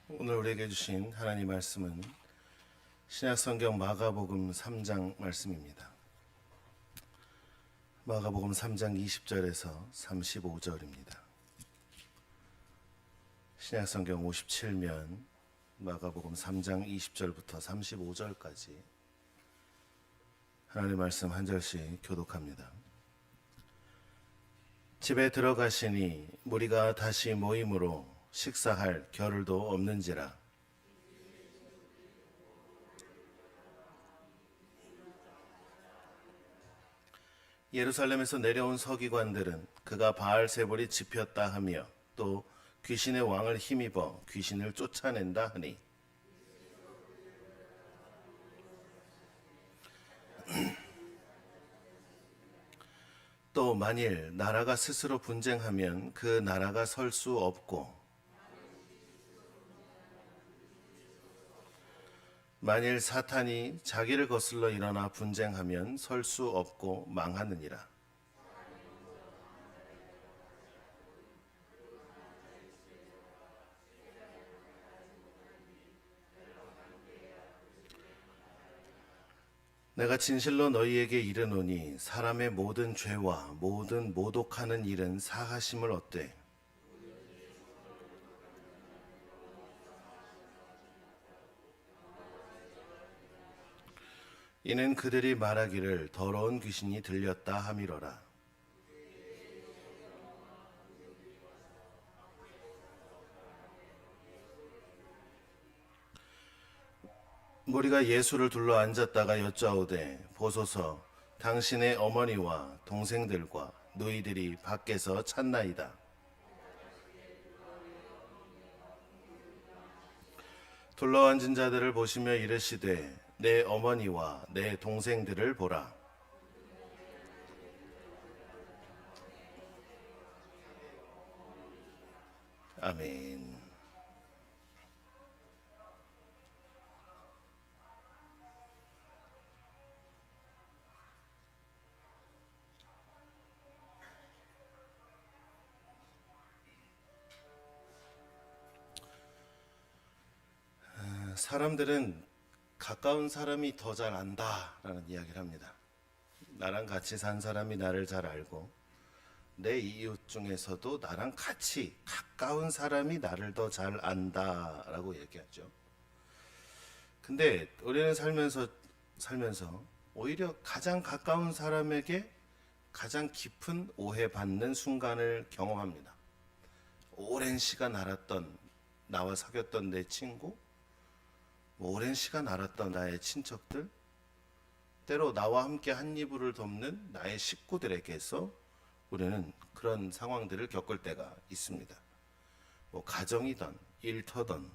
오늘 우리에게 주신 하나님 말씀은 신약성경 마가복음 3장 말씀입니다. 마가복음 3장 20절에서 35절입니다. 신약성경 57면 마가복음 3장 20절부터 35절까지 하나님 말씀 한 절씩 교독합니다. 집에 들어가시니 무리가 다시 모임으로 식사할 겨를도 없는지라. 예루살렘에서 내려온 서기관들은 그가 바알세불이 집혔다 하며 또 귀신의 왕을 힘입어 귀신을 쫓아낸다 하니 또 만일 나라가 스스로 분쟁하면 그 나라가 설 수 없고 만일 사탄이 자기를 거슬러 일어나 분쟁하면 설 수 없고 망하느니라. 내가 진실로 너희에게 이르노니 사람의 모든 죄와 모든 모독하는 일은 사하심을 얻되 이는 그들이 말하기를 더러운 귀신이 들렸다 함이로라. 무리가 예수를 둘러 앉았다가 여짜오되 보소서 당신의 어머니와 동생들과 너희들이 밖에서 찾나이다. 둘러앉은 자들을 보시며 이르시되 내 어머니와 내 동생들을 보라. 아멘. 사람들은 가까운 사람이 더 잘 안다라는 이야기를 합니다. 나랑 같이 산 사람이 나를 잘 알고 내 이웃 중에서도 나랑 같이 가까운 사람이 나를 더 잘 안다라고 얘기하죠. 근데 우리는 살면서 오히려 가장 가까운 사람에게 가장 깊은 오해받는 순간을 경험합니다. 오랜 시간 알았던 나와 사귀었던 내 친구, 오랜 시간 알았던 나의 친척들, 때로 나와 함께 한 이불을 덮는 나의 식구들에게서 우리는 그런 상황들을 겪을 때가 있습니다. 가정이든 일터든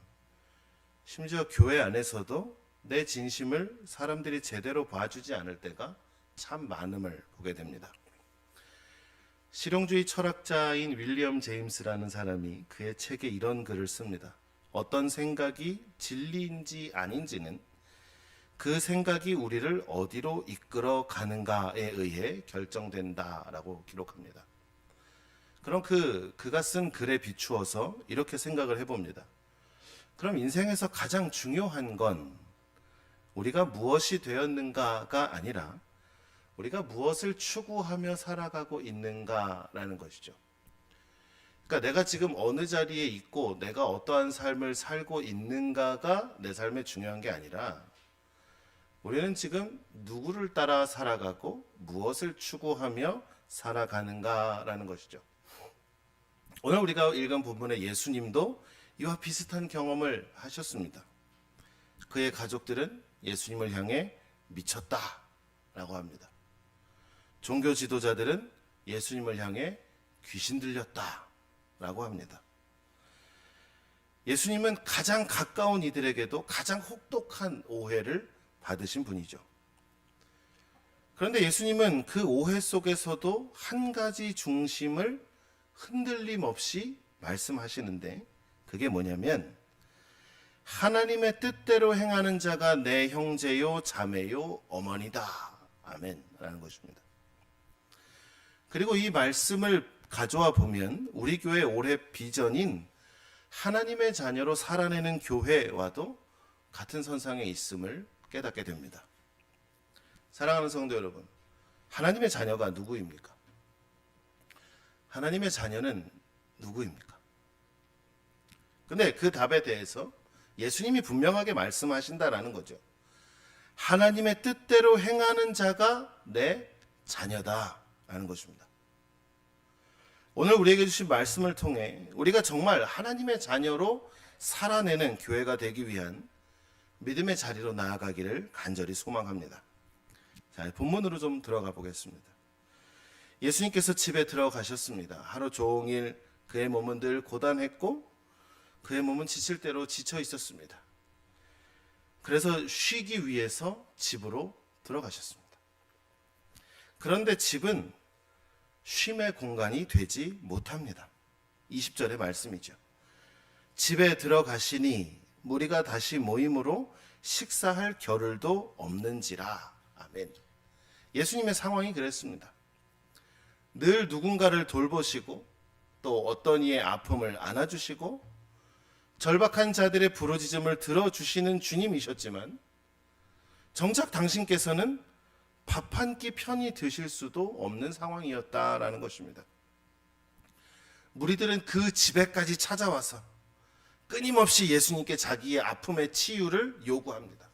심지어 교회 안에서도 내 진심을 사람들이 제대로 봐주지 않을 때가 참 많음을 보게 됩니다. 실용주의 철학자인 윌리엄 제임스라는 사람이 그의 책에 이런 글을 씁니다. 어떤 생각이 진리인지 아닌지는 그 생각이 우리를 어디로 이끌어 가는가에 의해 결정된다라고 기록합니다. 그럼 그가 쓴 글에 비추어서 이렇게 생각을 해봅니다. 그럼 인생에서 가장 중요한 건 우리가 무엇이 되었는가가 아니라 우리가 무엇을 추구하며 살아가고 있는가라는 것이죠. 그러니까 내가 지금 어느 자리에 있고 내가 어떠한 삶을 살고 있는가가 내 삶에 중요한 게 아니라 우리는 지금 누구를 따라 살아가고 무엇을 추구하며 살아가는가라는 것이죠. 오늘 우리가 읽은 부분의 예수님도 이와 비슷한 경험을 하셨습니다. 그의 가족들은 예수님을 향해 미쳤다라고 합니다. 종교 지도자들은 예수님을 향해 귀신 들렸다라고 합니다. 예수님은 가장 가까운 이들에게도 가장 혹독한 오해를 받으신 분이죠. 그런데 예수님은 그 오해 속에서도 한 가지 중심을 흔들림 없이 말씀하시는데 그게 뭐냐면 하나님의 뜻대로 행하는 자가 내 형제요 자매요 어머니다. 아멘 라는 것입니다. 그리고 이 말씀을 가져와 보면 우리 교회 올해 비전인 하나님의 자녀로 살아내는 교회와도 같은 선상에 있음을 깨닫게 됩니다. 사랑하는 성도 여러분, 하나님의 자녀가 누구입니까? 하나님의 자녀는 누구입니까? 근데 그 답에 대해서 예수님이 분명하게 말씀하신다라는 거죠. 하나님의 뜻대로 행하는 자가 내 자녀다라는 것입니다. 오늘 우리에게 주신 말씀을 통해 우리가 정말 하나님의 자녀로 살아내는 교회가 되기 위한 믿음의 자리로 나아가기를 간절히 소망합니다. 자, 본문으로 좀 들어가 보겠습니다. 예수님께서 집에 들어가셨습니다. 하루 종일 그의 몸은 늘 고단했고 그의 몸은 지칠 대로 지쳐 있었습니다. 그래서 쉬기 위해서 집으로 들어가셨습니다. 그런데 집은 쉼의 공간이 되지 못합니다. 20절의 말씀이죠. 집에 들어가시니 무리가 다시 모임으로 식사할 겨를도 없는지라. 아멘. 예수님의 상황이 그랬습니다. 늘 누군가를 돌보시고 또 어떤 이의 아픔을 안아주시고 절박한 자들의 부르짖음을 들어주시는 주님이셨지만 정작 당신께서는 밥 한 끼 편히 드실 수도 없는 상황이었다라는 것입니다. 무리들은 그 집에까지 찾아와서 끊임없이 예수님께 자기의 아픔의 치유를 요구합니다.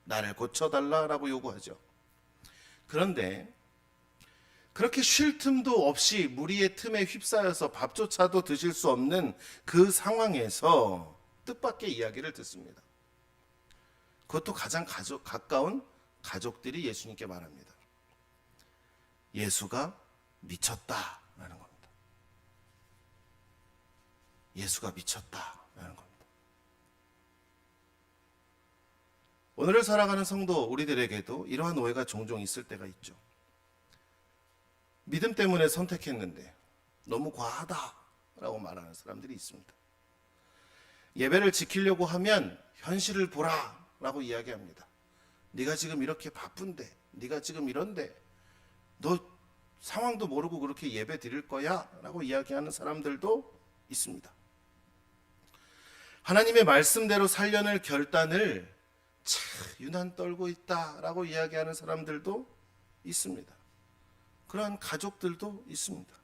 나를 고쳐달라라고 요구하죠. 그런데 그렇게 쉴 틈도 없이 무리의 틈에 휩싸여서 밥조차도 드실 수 없는 그 상황에서 뜻밖의 이야기를 듣습니다. 그것도 가장 가까운 가족들이 예수님께 말합니다. 예수가 미쳤다라는 겁니다. 예수가 미쳤다라는 겁니다. 오늘을 살아가는 성도 우리들에게도 이러한 오해가 종종 있을 때가 있죠. 믿음 때문에 선택했는데 너무 과하다라고 말하는 사람들이 있습니다. 예배를 지키려고 하면 현실을 보라라고 이야기합니다. 네가 지금 이렇게 바쁜데, 네가 지금 이런데 너 상황도 모르고 그렇게 예배 드릴 거야? 라고 이야기하는 사람들도 있습니다. 하나님의 말씀대로 살려낼 결단을 유난 떨고 있다라고 이야기하는 사람들도 있습니다. 그러한 가족들도 있습니다.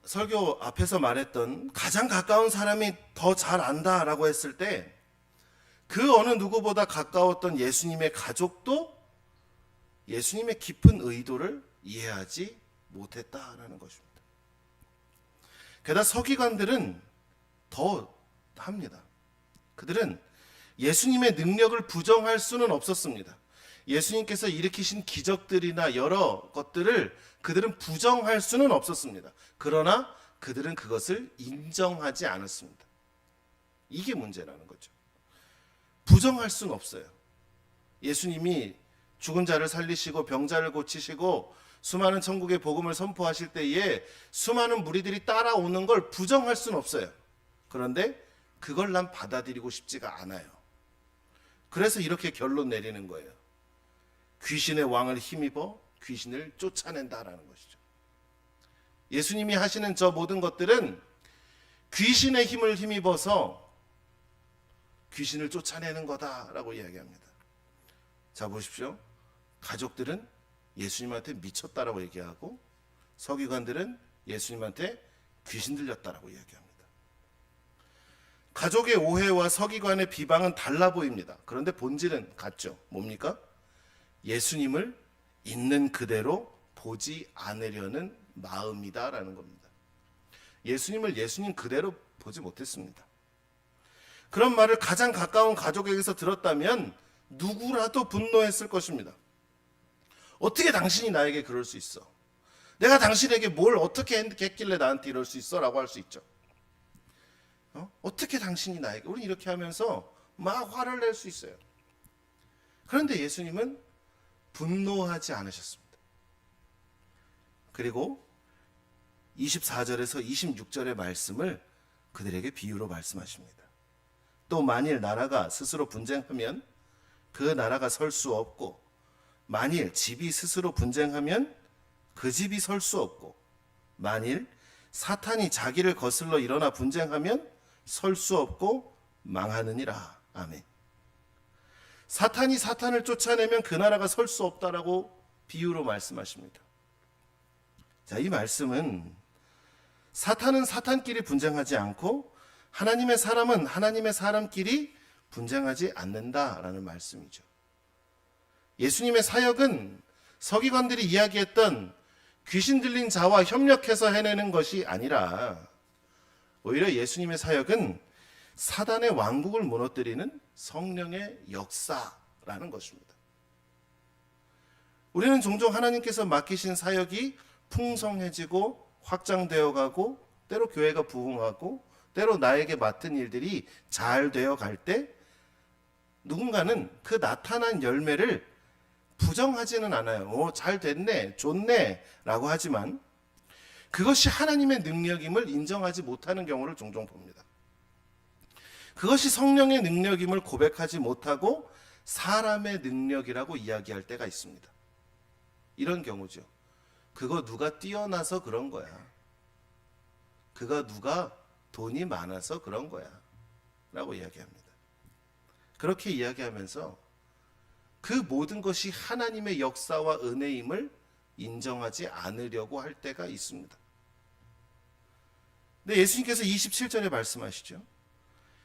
설교 앞에서 말했던 가장 가까운 사람이 더 잘 안다라고 했을 때 그 어느 누구보다 가까웠던 예수님의 가족도 예수님의 깊은 의도를 이해하지 못했다라는 것입니다. 게다가 서기관들은 더 합니다. 그들은 예수님의 능력을 부정할 수는 없었습니다. 예수님께서 일으키신 기적들이나 여러 것들을 그들은 부정할 수는 없었습니다. 그러나 그들은 그것을 인정하지 않았습니다. 이게 문제라는 거죠. 부정할 수는 없어요. 예수님이 죽은 자를 살리시고 병자를 고치시고 수많은 천국의 복음을 선포하실 때에 수많은 무리들이 따라오는 걸 부정할 수는 없어요. 그런데 그걸 난 받아들이고 싶지가 않아요. 그래서 이렇게 결론 내리는 거예요. 귀신의 왕을 힘입어 귀신을 쫓아낸다라는 것이죠. 예수님이 하시는 저 모든 것들은 귀신의 힘을 힘입어서 귀신을 쫓아내는 거다라고 이야기합니다. 자, 보십시오. 가족들은 예수님한테 미쳤다라고 얘기하고 서기관들은 예수님한테 귀신 들렸다라고 이야기합니다. 가족의 오해와 서기관의 비방은 달라 보입니다. 그런데 본질은 같죠. 뭡니까? 예수님을 있는 그대로 보지 않으려는 마음이다라는 겁니다. 예수님을 예수님 그대로 보지 못했습니다. 그런 말을 가장 가까운 가족에게서 들었다면 누구라도 분노했을 것입니다. 어떻게 당신이 나에게 그럴 수 있어? 내가 당신에게 뭘 어떻게 했길래 나한테 이럴 수 있어? 라고 할 수 있죠. 어떻게 당신이 나에게, 우리 이렇게 하면서 막 화를 낼 수 있어요. 그런데 예수님은 분노하지 않으셨습니다. 그리고 24절에서 26절의 말씀을 그들에게 비유로 말씀하십니다. 또 만일 나라가 스스로 분쟁하면 그 나라가 설 수 없고 만일 집이 스스로 분쟁하면 그 집이 설 수 없고 만일 사탄이 자기를 거슬러 일어나 분쟁하면 설 수 없고 망하느니라. 아멘. 사탄이 사탄을 쫓아내면 그 나라가 설 수 없다라고 비유로 말씀하십니다. 자, 이 말씀은 사탄은 사탄끼리 분쟁하지 않고 하나님의 사람은 하나님의 사람끼리 분쟁하지 않는다라는 말씀이죠. 예수님의 사역은 서기관들이 이야기했던 귀신 들린 자와 협력해서 해내는 것이 아니라 오히려 예수님의 사역은 사단의 왕국을 무너뜨리는 성령의 역사라는 것입니다. 우리는 종종 하나님께서 맡기신 사역이 풍성해지고 확장되어 가고 때로 교회가 부흥하고 때로 나에게 맡은 일들이 잘 되어 갈 때 누군가는 그 나타난 열매를 부정하지는 않아요. 잘 됐네, 좋네 라고 하지만 그것이 하나님의 능력임을 인정하지 못하는 경우를 종종 봅니다. 그것이 성령의 능력임을 고백하지 못하고 사람의 능력이라고 이야기할 때가 있습니다. 이런 경우죠. 그거 누가 뛰어나서 그런 거야. 그거 누가 돈이 많아서 그런 거야 라고 이야기합니다. 그렇게 이야기하면서 그 모든 것이 하나님의 역사와 은혜임을 인정하지 않으려고 할 때가 있습니다. 근데 예수님께서 27절에 말씀하시죠.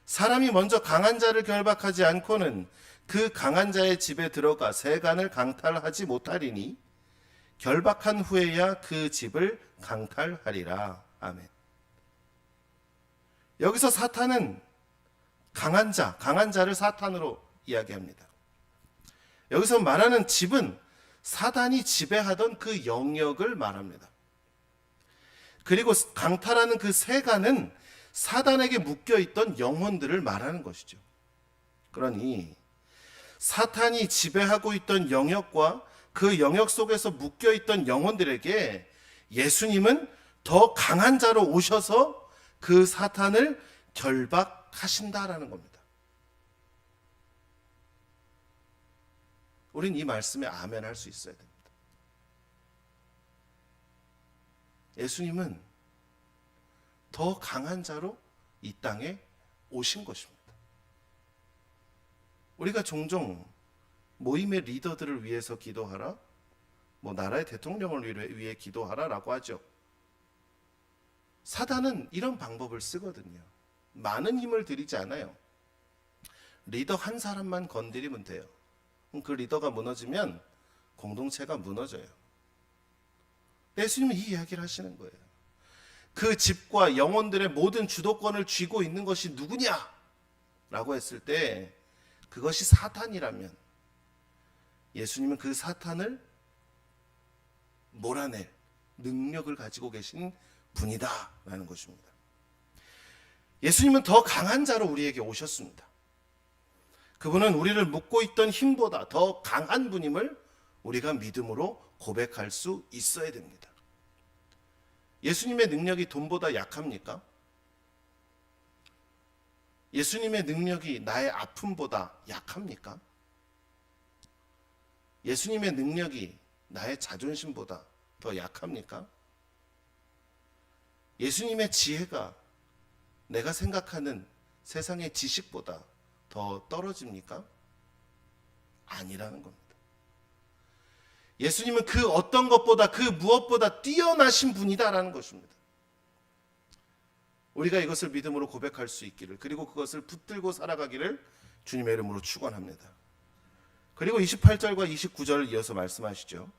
사람이 먼저 강한 자를 결박하지 않고는 그 강한 자의 집에 들어가 세간을 강탈하지 못하리니 결박한 후에야 그 집을 강탈하리라. 아멘. 여기서 사탄은 강한 자를 사탄으로 이야기합니다. 여기서 말하는 집은 사단이 지배하던 그 영역을 말합니다. 그리고 강탈하는 그 세간은 사단에게 묶여있던 영혼들을 말하는 것이죠. 그러니 사탄이 지배하고 있던 영역과 그 영역 속에서 묶여있던 영혼들에게 예수님은 더 강한 자로 오셔서 그 사탄을 결박하신다라는 겁니다. 우린 이 말씀에 아멘 할 수 있어야 됩니다. 예수님은 더 강한 자로 이 땅에 오신 것입니다. 우리가 종종 모임의 리더들을 위해서 기도하라, 나라의 대통령을 위해 기도하라라고 하죠. 사단은 이런 방법을 쓰거든요. 많은 힘을 들이지 않아요. 리더 한 사람만 건드리면 돼요. 그 리더가 무너지면 공동체가 무너져요. 예수님은 이 이야기를 하시는 거예요. 그 집과 영혼들의 모든 주도권을 쥐고 있는 것이 누구냐? 라고 했을 때 그것이 사탄이라면 예수님은 그 사탄을 몰아낼 능력을 가지고 계신 분이다 라는 것입니다. 예수님은 더 강한 자로 우리에게 오셨습니다. 그분은 우리를 묶고 있던 힘보다 더 강한 분임을 우리가 믿음으로 고백할 수 있어야 됩니다. 예수님의 능력이 돈보다 약합니까? 예수님의 능력이 나의 아픔보다 약합니까? 예수님의 능력이 나의 자존심보다 더 약합니까? 예수님의 지혜가 내가 생각하는 세상의 지식보다 더 떨어집니까? 아니라는 겁니다. 예수님은 그 어떤 것보다 그 무엇보다 뛰어나신 분이다라는 것입니다. 우리가 이것을 믿음으로 고백할 수 있기를, 그리고 그것을 붙들고 살아가기를 주님의 이름으로 축원합니다. 그리고 28절과 29절을 이어서 말씀하시죠.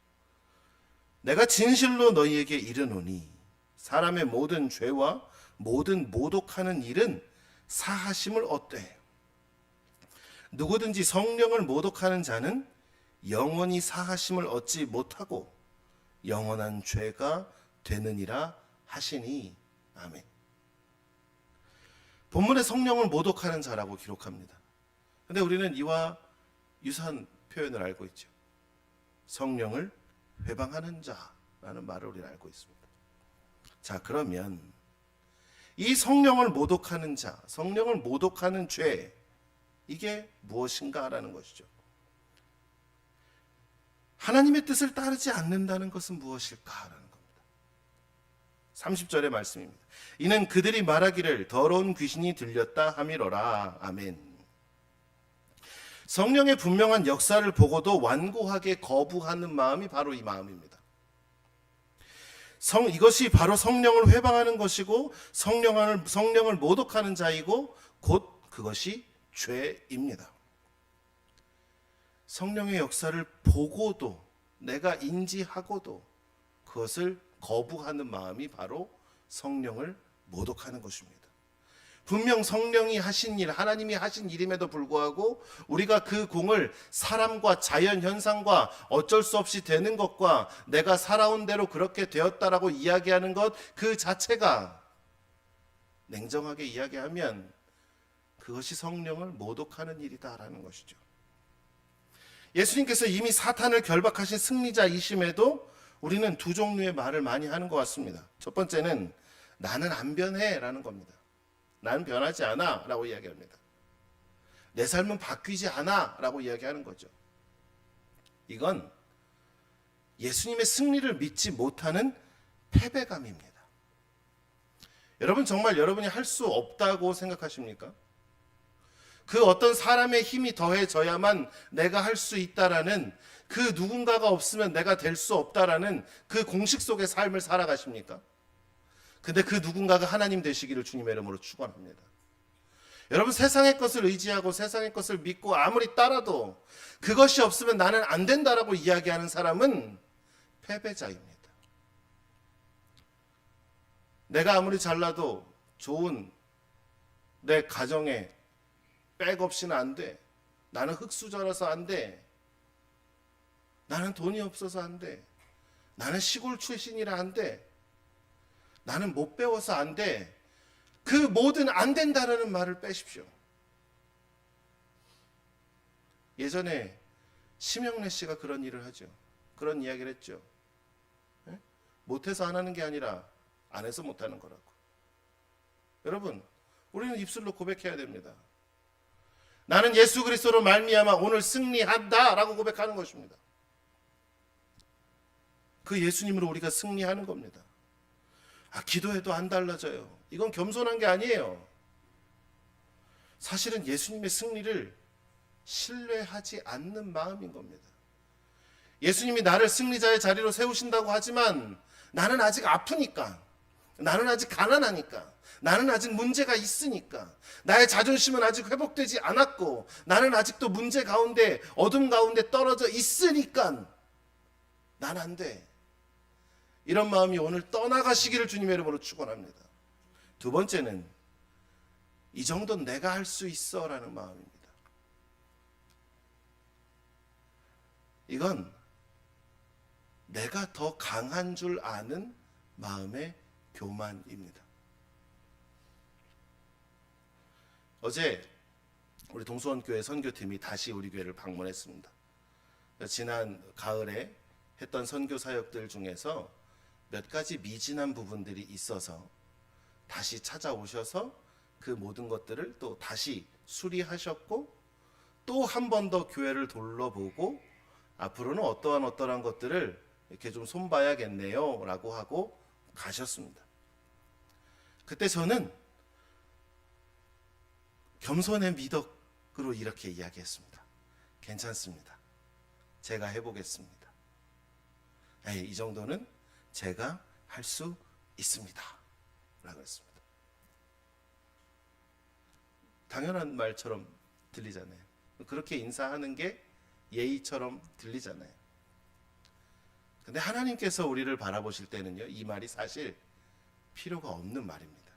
내가 진실로 너희에게 이르노니 사람의 모든 죄와 모든 모독하는 일은 사하심을 얻되 누구든지 성령을 모독하는 자는 영원히 사하심을 얻지 못하고 영원한 죄가 되느니라 하시니. 아멘. 본문에 성령을 모독하는 자라고 기록합니다. 그런데 우리는 이와 유사한 표현을 알고 있죠. 성령을 회방하는 자라는 말을 우리는 알고 있습니다. 자, 그러면 이 성령을 모독하는 자, 성령을 모독하는 죄, 이게 무엇인가라는 것이죠. 하나님의 뜻을 따르지 않는다는 것은 무엇일까라는 겁니다. 30절의 말씀입니다. 이는 그들이 말하기를 더러운 귀신이 들렸다 함이로라. 아멘. 성령의 분명한 역사를 보고도 완고하게 거부하는 마음이 바로 이 마음입니다. 이것이 바로 성령을 회방하는 것이고 성령을 모독하는 자이고 곧 그것이 죄입니다. 성령의 역사를 보고도 내가 인지하고도 그것을 거부하는 마음이 바로 성령을 모독하는 것입니다. 분명 성령이 하신 일, 하나님이 하신 일임에도 불구하고 우리가 그 공을 사람과 자연 현상과 어쩔 수 없이 되는 것과 내가 살아온 대로 그렇게 되었다라고 이야기하는 것 그 자체가 냉정하게 이야기하면 그것이 성령을 모독하는 일이다라는 것이죠. 예수님께서 이미 사탄을 결박하신 승리자이심에도 우리는 두 종류의 말을 많이 하는 것 같습니다. 첫 번째는 나는 안 변해 라는 겁니다. 나는 변하지 않아 라고 이야기합니다. 내 삶은 바뀌지 않아 라고 이야기하는 거죠. 이건 예수님의 승리를 믿지 못하는 패배감입니다. 여러분 정말 여러분이 할 수 없다고 생각하십니까? 그 어떤 사람의 힘이 더해져야만 내가 할 수 있다라는 그 누군가가 없으면 내가 될 수 없다라는 그 공식 속의 삶을 살아가십니까? 근데 그 누군가가 하나님 되시기를 주님의 이름으로 축원합니다. 여러분 세상의 것을 의지하고 세상의 것을 믿고 아무리 따라도 그것이 없으면 나는 안 된다라고 이야기하는 사람은 패배자입니다. 내가 아무리 잘나도 좋은 내 가정에 백 없이는 안 돼. 나는 흙수저라서 안 돼. 나는 돈이 없어서 안 돼. 나는 시골 출신이라 안 돼. 나는 못 배워서 안 돼. 그 모든 안 된다라는 말을 빼십시오. 예전에 심영래 씨가 그런 일을 하죠. 그런 이야기를 했죠. 못해서 안 하는 게 아니라 안 해서 못하는 거라고. 여러분, 우리는 입술로 고백해야 됩니다. 나는 예수 그리스도로 말미암아 오늘 승리한다라고 고백하는 것입니다. 그 예수님으로 우리가 승리하는 겁니다. 기도해도 안 달라져요. 이건 겸손한 게 아니에요. 사실은 예수님의 승리를 신뢰하지 않는 마음인 겁니다. 예수님이 나를 승리자의 자리로 세우신다고 하지만 나는 아직 아프니까, 나는 아직 가난하니까, 나는 아직 문제가 있으니까, 나의 자존심은 아직 회복되지 않았고, 나는 아직도 문제 가운데, 어둠 가운데 떨어져 있으니까 난 안 돼. 이런 마음이 오늘 떠나가시기를 주님의 이름으로 축원합니다. 두 번째는 이 정도는 내가 할 수 있어 라는 마음입니다. 이건 내가 더 강한 줄 아는 마음의 교만입니다. 어제 우리 동수원교회 선교팀이 다시 우리 교회를 방문했습니다. 지난 가을에 했던 선교 사역들 중에서 몇 가지 미진한 부분들이 있어서 다시 찾아오셔서 그 모든 것들을 또 다시 수리하셨고 또 한 번 더 교회를 둘러보고 앞으로는 어떠한 것들을 이렇게 좀 손봐야겠네요 라고 하고 가셨습니다. 그때 저는 겸손의 미덕으로 이렇게 이야기했습니다. 괜찮습니다. 제가 해보겠습니다. 이 정도는 제가 할 수 있습니다 라고 했습니다. 당연한 말처럼 들리잖아요. 그렇게 인사하는 게 예의처럼 들리잖아요. 근데 하나님께서 우리를 바라보실 때는요, 이 말이 사실 필요가 없는 말입니다.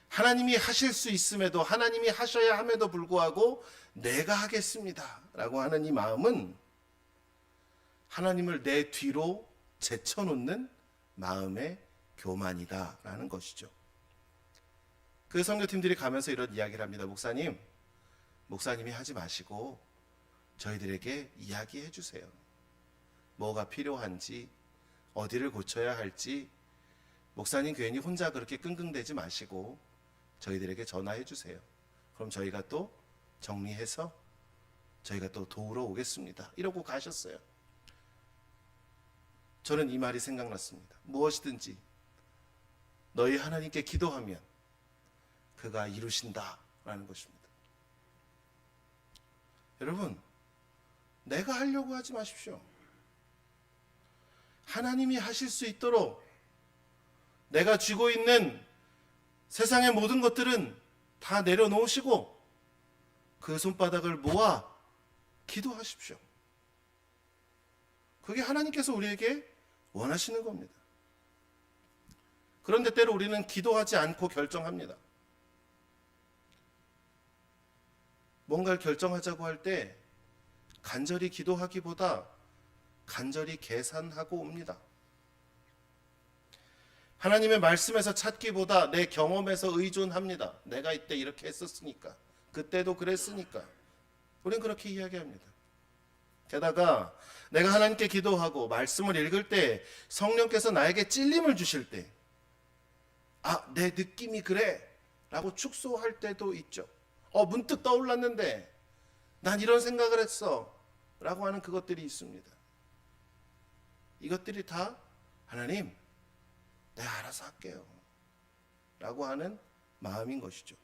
하나님이 하실 수 있음에도, 하나님이 하셔야 함에도 불구하고 내가 하겠습니다 라고 하는 이 마음은 하나님을 내 뒤로 제쳐놓는 마음의 교만이다라는 것이죠. 그 선교팀들이 가면서 이런 이야기를 합니다. 목사님이 하지 마시고 저희들에게 이야기해 주세요. 뭐가 필요한지, 어디를 고쳐야 할지. 목사님 괜히 혼자 그렇게 끙끙대지 마시고 저희들에게 전화해 주세요. 그럼 저희가 또 정리해서 저희가 또 도우러 오겠습니다. 이러고 가셨어요. 저는 이 말이 생각났습니다. 무엇이든지 너희 하나님께 기도하면 그가 이루신다라는 것입니다. 여러분, 내가 하려고 하지 마십시오. 하나님이 하실 수 있도록 내가 쥐고 있는 세상의 모든 것들은 다 내려놓으시고 그 손바닥을 모아 기도하십시오. 그게 하나님께서 우리에게 원하시는 겁니다. 그런데 때로 우리는 기도하지 않고 결정합니다. 뭔가를 결정하자고 할 때 간절히 기도하기보다 간절히 계산하고 옵니다. 하나님의 말씀에서 찾기보다 내 경험에서 의존합니다. 내가 이때 이렇게 했었으니까, 그때도 그랬으니까. 우린 그렇게 이야기합니다. 게다가 내가 하나님께 기도하고 말씀을 읽을 때 성령께서 나에게 찔림을 주실 때, 내 느낌이 그래 라고 축소할 때도 있죠. 문득 떠올랐는데 난 이런 생각을 했어 라고 하는 그것들이 있습니다. 이것들이 다 하나님, 내가 알아서 할게요 라고 하는 마음인 것이죠.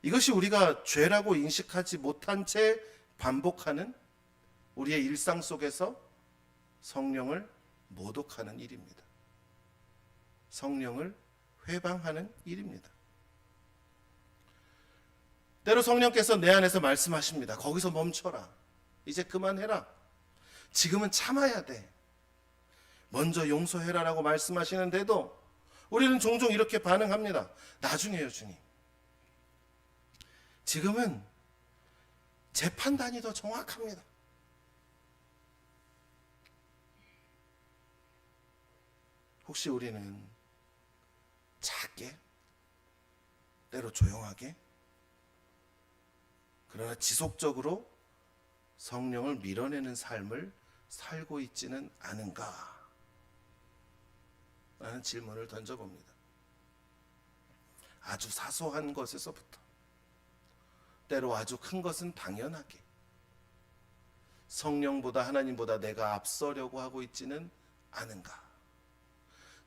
이것이 우리가 죄라고 인식하지 못한 채 반복하는 우리의 일상 속에서 성령을 모독하는 일입니다. 성령을 회방하는 일입니다. 때로 성령께서 내 안에서 말씀하십니다. 거기서 멈춰라. 이제 그만해라. 지금은 참아야 돼. 먼저 용서해라라고 말씀하시는데도 우리는 종종 이렇게 반응합니다. 나중에요, 주님. 지금은 제 판단이 더 정확합니다. 혹시 우리는 작게, 때로 조용하게, 그러나 지속적으로 성령을 밀어내는 삶을 살고 있지는 않은가? 라는 질문을 던져봅니다. 아주 사소한 것에서부터 때로 아주 큰 것은 당연하게 성령보다 하나님보다 내가 앞서려고 하고 있지는 않은가?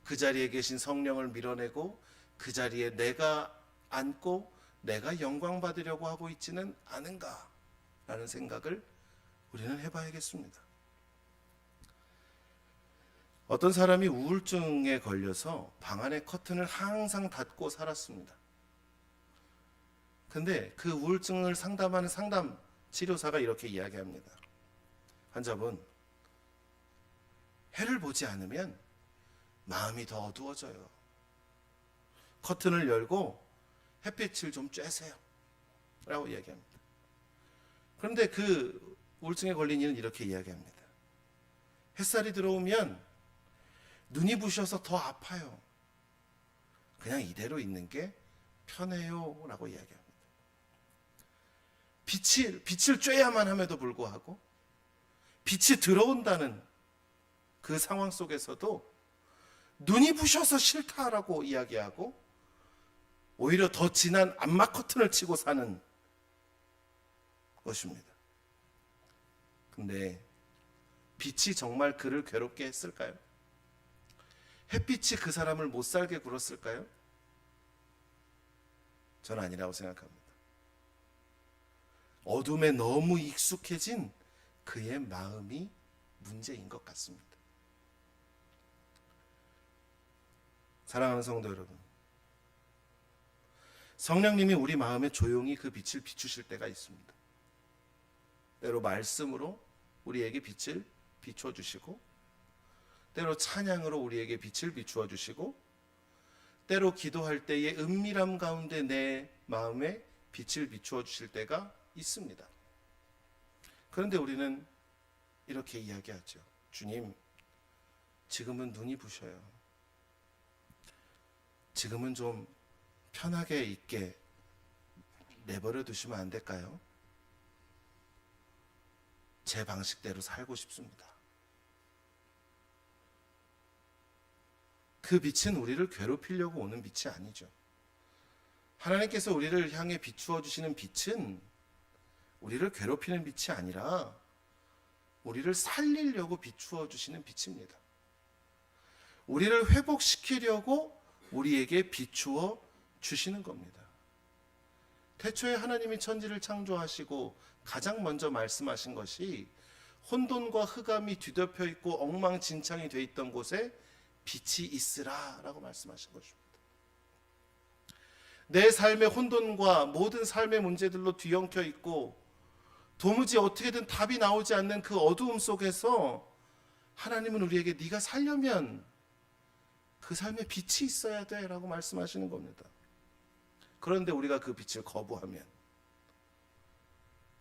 그 자리에 계신 성령을 밀어내고 그 자리에 내가 앉고 내가 영광 받으려고 하고 있지는 않은가? 라는 생각을 우리는 해봐야겠습니다. 어떤 사람이 우울증에 걸려서 방 안에 커튼을 항상 닫고 살았습니다. 근데 그 우울증을 상담하는 상담 치료사가 이렇게 이야기합니다. 환자분, 해를 보지 않으면 마음이 더 어두워져요. 커튼을 열고 햇빛을 좀 쬐세요 라고 이야기합니다. 그런데 그 우울증에 걸린 이는 이렇게 이야기합니다. 햇살이 들어오면 눈이 부셔서 더 아파요. 그냥 이대로 있는 게 편해요 라고 이야기합니다. 빛을 쬐야만 함에도 불구하고 빛이 들어온다는 그 상황 속에서도 눈이 부셔서 싫다라고 이야기하고 오히려 더 진한 암막 커튼을 치고 사는 것입니다. 근데 빛이 정말 그를 괴롭게 했을까요? 햇빛이 그 사람을 못 살게 굴었을까요? 저는 아니라고 생각합니다. 어둠에 너무 익숙해진 그의 마음이 문제인 것 같습니다. 사랑하는 성도 여러분, 성령님이 우리 마음에 조용히 그 빛을 비추실 때가 있습니다. 때로 말씀으로 우리에게 빛을 비춰주시고, 때로 찬양으로 우리에게 빛을 비추어 주시고, 때로 기도할 때의 은밀함 가운데 내 마음에 빛을 비추어 주실 때가 있습니다. 그런데 우리는 이렇게 이야기하죠. 주님, 지금은 눈이 부셔요. 지금은 좀 편하게 있게 내버려 두시면 안 될까요? 제 방식대로 살고 싶습니다. 그 빛은 우리를 괴롭히려고 오는 빛이 아니죠. 하나님께서 우리를 향해 비추어 주시는 빛은 우리를 괴롭히는 빛이 아니라 우리를 살리려고 비추어 주시는 빛입니다. 우리를 회복시키려고 우리에게 비추어 주시는 겁니다. 태초에 하나님이 천지를 창조하시고 가장 먼저 말씀하신 것이 혼돈과 흑암이 뒤덮여 있고 엉망진창이 되어 있던 곳에 빛이 있으라 라고 말씀하신 것입니다. 내 삶의 혼돈과 모든 삶의 문제들로 뒤엉켜 있고 도무지 어떻게든 답이 나오지 않는 그 어두움 속에서 하나님은 우리에게 네가 살려면 그 삶에 빛이 있어야 돼 라고 말씀하시는 겁니다. 그런데 우리가 그 빛을 거부하면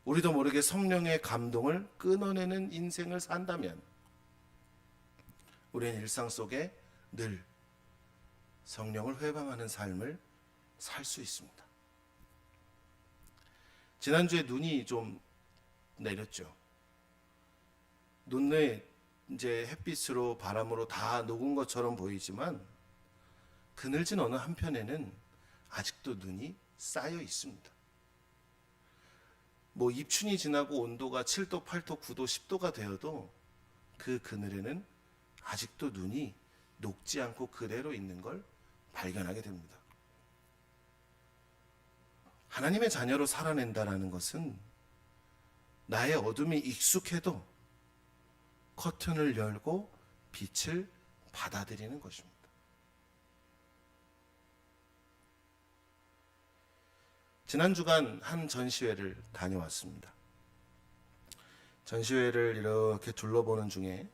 우리도 모르게 성령의 감동을 끊어내는 인생을 산다면 우리는 일상 속에 늘 성령을 회방하는 삶을 살 수 있습니다. 지난주에 눈이 좀 내렸죠. 눈에 이제 햇빛으로 바람으로 다 녹은 것처럼 보이지만 그늘진 어느 한편에는 아직도 눈이 쌓여 있습니다. 뭐 입춘이 지나고 온도가 7도, 8도, 9도, 10도가 되어도 그 그늘에는 아직도 눈이 녹지 않고 그대로 있는 걸 발견하게 됩니다. 하나님의 자녀로 살아낸다라는 것은 나의 어둠이 익숙해도 커튼을 열고 빛을 받아들이는 것입니다. 지난 주간 한 전시회를 다녀왔습니다. 전시회를 이렇게 둘러보는 중에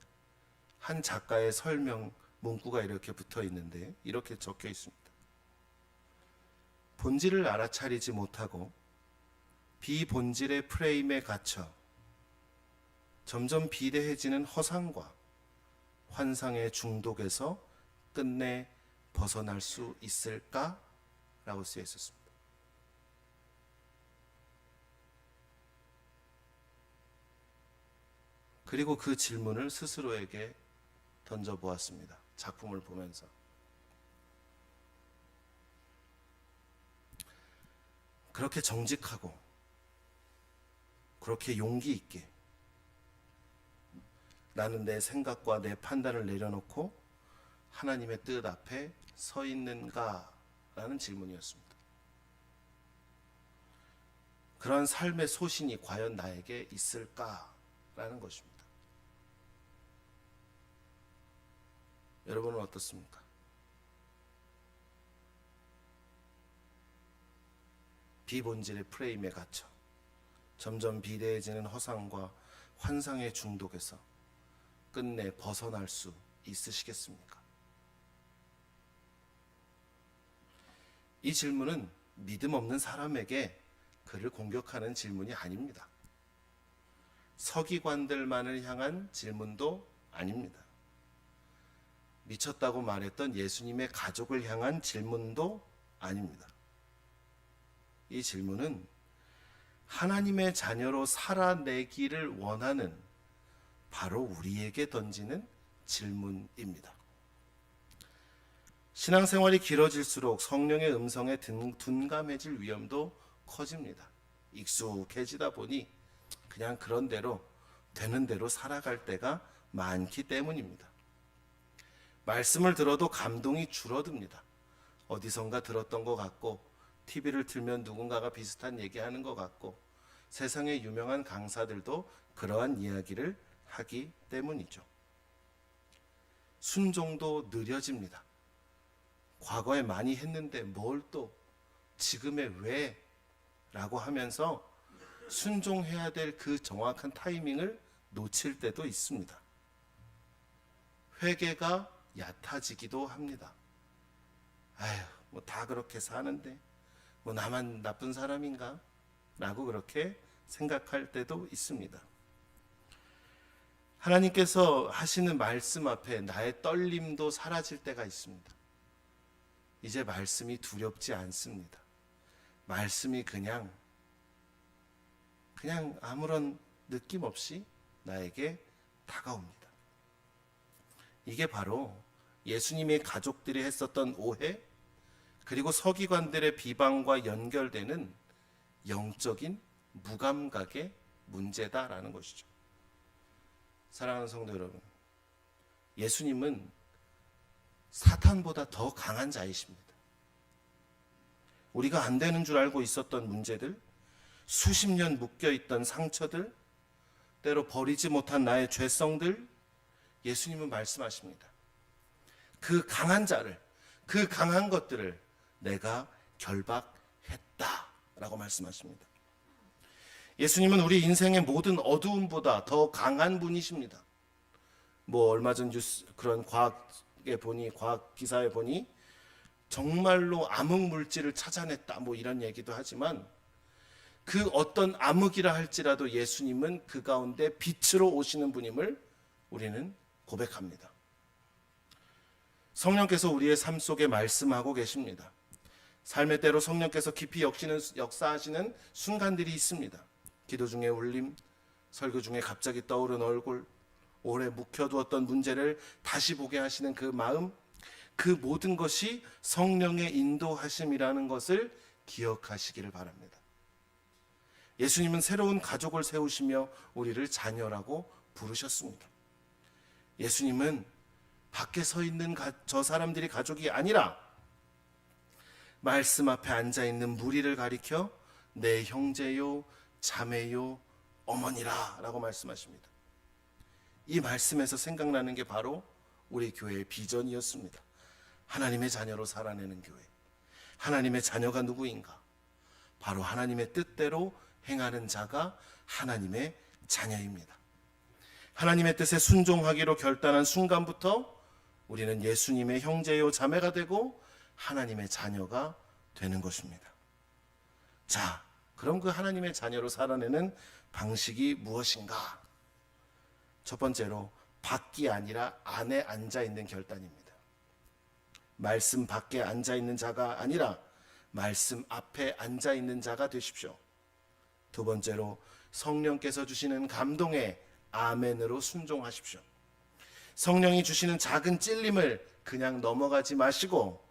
한 작가의 설명 문구가 이렇게 붙어 있는데 이렇게 적혀 있습니다. 본질을 알아차리지 못하고 비본질의 프레임에 갇혀 점점 비대해지는 허상과 환상의 중독에서 끝내 벗어날 수 있을까? 라고 쓰여 있었습니다. 그리고 그 질문을 스스로에게 던져보았습니다. 작품을 보면서. 그렇게 정직하고 그렇게 용기 있게 나는 내 생각과 내 판단을 내려놓고 하나님의 뜻 앞에 서 있는가? 라는 질문이었습니다. 그런 삶의 소신이 과연 나에게 있을까? 라는 것입니다. 여러분은 어떻습니까? 비본질의 프레임에 갇혀 점점 비대해지는 허상과 환상의 중독에서 끝내 벗어날 수 있으시겠습니까? 이 질문은 믿음 없는 사람에게 그를 공격하는 질문이 아닙니다. 서기관들만을 향한 질문도 아닙니다. 미쳤다고 말했던 예수님의 가족을 향한 질문도 아닙니다. 이 질문은 하나님의 자녀로 살아내기를 원하는 바로 우리에게 던지는 질문입니다. 신앙생활이 길어질수록 성령의 음성에 둔감해질 위험도 커집니다. 익숙해지다 보니 그냥 그런 대로 되는 대로 살아갈 때가 많기 때문입니다. 말씀을 들어도 감동이 줄어듭니다. 어디선가 들었던 것 같고 TV를 틀면 누군가가 비슷한 얘기하는 것 같고 세상의 유명한 강사들도 그러한 이야기를 하기 때문이죠. 순종도 느려집니다. 과거에 많이 했는데 뭘 또 지금에 왜? 라고 하면서 순종해야 될 그 정확한 타이밍을 놓칠 때도 있습니다. 회개가 얕아지기도 합니다. 아휴, 뭐 다 그렇게 사는데 뭐 나만 나쁜 사람인가? 라고 그렇게 생각할 때도 있습니다. 하나님께서 하시는 말씀 앞에 나의 떨림도 사라질 때가 있습니다. 이제 말씀이 두렵지 않습니다. 말씀이 그냥 아무런 느낌 없이 나에게 다가옵니다. 이게 바로 예수님의 가족들이 했었던 오해, 그리고 서기관들의 비방과 연결되는 영적인 무감각의 문제다라는 것이죠. 사랑하는 성도 여러분, 예수님은 사탄보다 더 강한 자이십니다. 우리가 안 되는 줄 알고 있었던 문제들, 수십 년 묶여있던 상처들, 때로 버리지 못한 나의 죄성들, 예수님은 말씀하십니다. 그 강한 자를, 그 강한 것들을 내가 결박했다 라고 말씀하십니다. 예수님은 우리 인생의 모든 어두움보다 더 강한 분이십니다. 얼마 전 뉴스 그런 과학 기사에 보니 정말로 암흑 물질을 찾아냈다 이런 얘기도 하지만, 그 어떤 암흑이라 할지라도 예수님은 그 가운데 빛으로 오시는 분임을 우리는 고백합니다. 성령께서 우리의 삶 속에 말씀하고 계십니다. 삶의 때로 성령께서 깊이 역사하시는 순간들이 있습니다. 기도 중에 울림, 설교 중에 갑자기 떠오른 얼굴, 오래 묵혀두었던 문제를 다시 보게 하시는 그 마음, 그 모든 것이 성령의 인도하심이라는 것을 기억하시기를 바랍니다. 예수님은 새로운 가족을 세우시며 우리를 자녀라고 부르셨습니다. 예수님은 밖에 서 있는 저 사람들이 가족이 아니라 말씀 앞에 앉아있는 무리를 가리켜 내 형제요, 자매요, 어머니라 라고 말씀하십니다. 이 말씀에서 생각나는 게 바로 우리 교회의 비전이었습니다. 하나님의 자녀로 살아내는 교회. 하나님의 자녀가 누구인가? 바로 하나님의 뜻대로 행하는 자가 하나님의 자녀입니다. 하나님의 뜻에 순종하기로 결단한 순간부터 우리는 예수님의 형제요 자매가 되고 하나님의 자녀가 되는 것입니다. 자, 그럼 그 하나님의 자녀로 살아내는 방식이 무엇인가? 첫 번째로 밖이 아니라 안에 앉아있는 결단입니다. 말씀 밖에 앉아있는 자가 아니라 말씀 앞에 앉아있는 자가 되십시오. 두 번째로 성령께서 주시는 감동에 아멘으로 순종하십시오. 성령이 주시는 작은 찔림을 그냥 넘어가지 마시고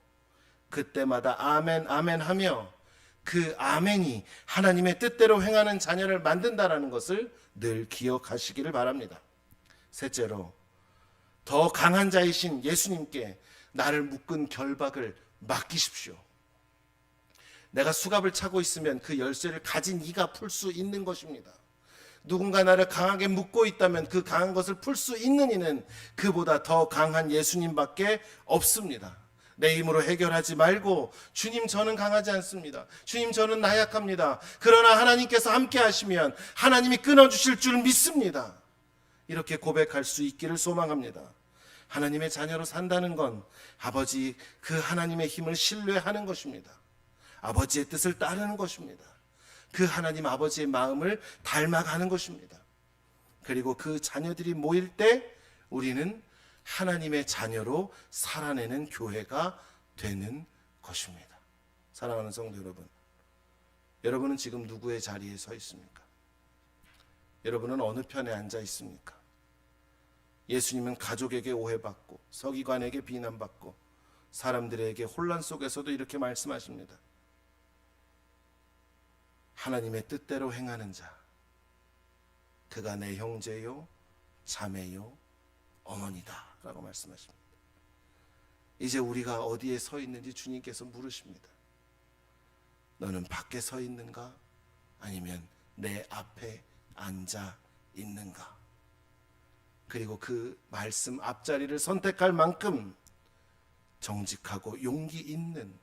그때마다 아멘 아멘 하며 그 아멘이 하나님의 뜻대로 행하는 자녀를 만든다는 것을 늘 기억하시기를 바랍니다. 셋째로 더 강한 자이신 예수님께 나를 묶은 결박을 맡기십시오. 내가 수갑을 차고 있으면 그 열쇠를 가진 이가 풀 수 있는 것입니다. 누군가 나를 강하게 묶고 있다면 그 강한 것을 풀 수 있는 이는 그보다 더 강한 예수님밖에 없습니다. 내 힘으로 해결하지 말고 주님 저는 강하지 않습니다. 주님 저는 나약합니다. 그러나 하나님께서 함께 하시면 하나님이 끊어주실 줄 믿습니다. 이렇게 고백할 수 있기를 소망합니다. 하나님의 자녀로 산다는 건 아버지 그 하나님의 힘을 신뢰하는 것입니다. 아버지의 뜻을 따르는 것입니다. 그 하나님 아버지의 마음을 닮아가는 것입니다. 그리고 그 자녀들이 모일 때 우리는 하나님의 자녀로 살아내는 교회가 되는 것입니다. 사랑하는 성도 여러분, 여러분은 지금 누구의 자리에 서 있습니까? 여러분은 어느 편에 앉아 있습니까? 예수님은 가족에게 오해받고 서기관에게 비난받고 사람들에게 혼란 속에서도 이렇게 말씀하십니다. 하나님의 뜻대로 행하는 자, 그가 내 형제요, 자매요, 어머니다 라고 말씀하십니다. 이제 우리가 어디에 서 있는지 주님께서 물으십니다. 너는 밖에 서 있는가? 아니면 내 앞에 앉아 있는가? 그리고 그 말씀 앞자리를 선택할 만큼 정직하고 용기 있는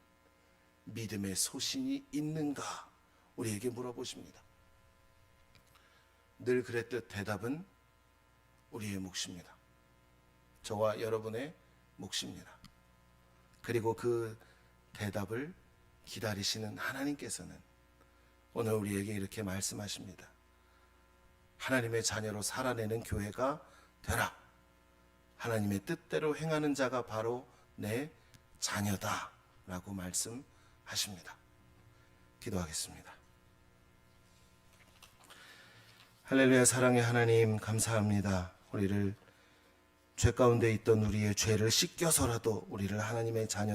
믿음의 소신이 있는가? 우리에게 물어보십니다. 늘 그랬듯 대답은 우리의 몫입니다. 저와 여러분의 몫입니다. 그리고 그 대답을 기다리시는 하나님께서는 오늘 우리에게 이렇게 말씀하십니다. 하나님의 자녀로 살아내는 교회가 되라. 하나님의 뜻대로 행하는 자가 바로 내 자녀다 라고 말씀하십니다. 기도하겠습니다. 할렐루야. 사랑의 하나님 감사합니다. 우리를 죄 가운데 있던 우리의 죄를 씻겨서라도 우리를 하나님의 자녀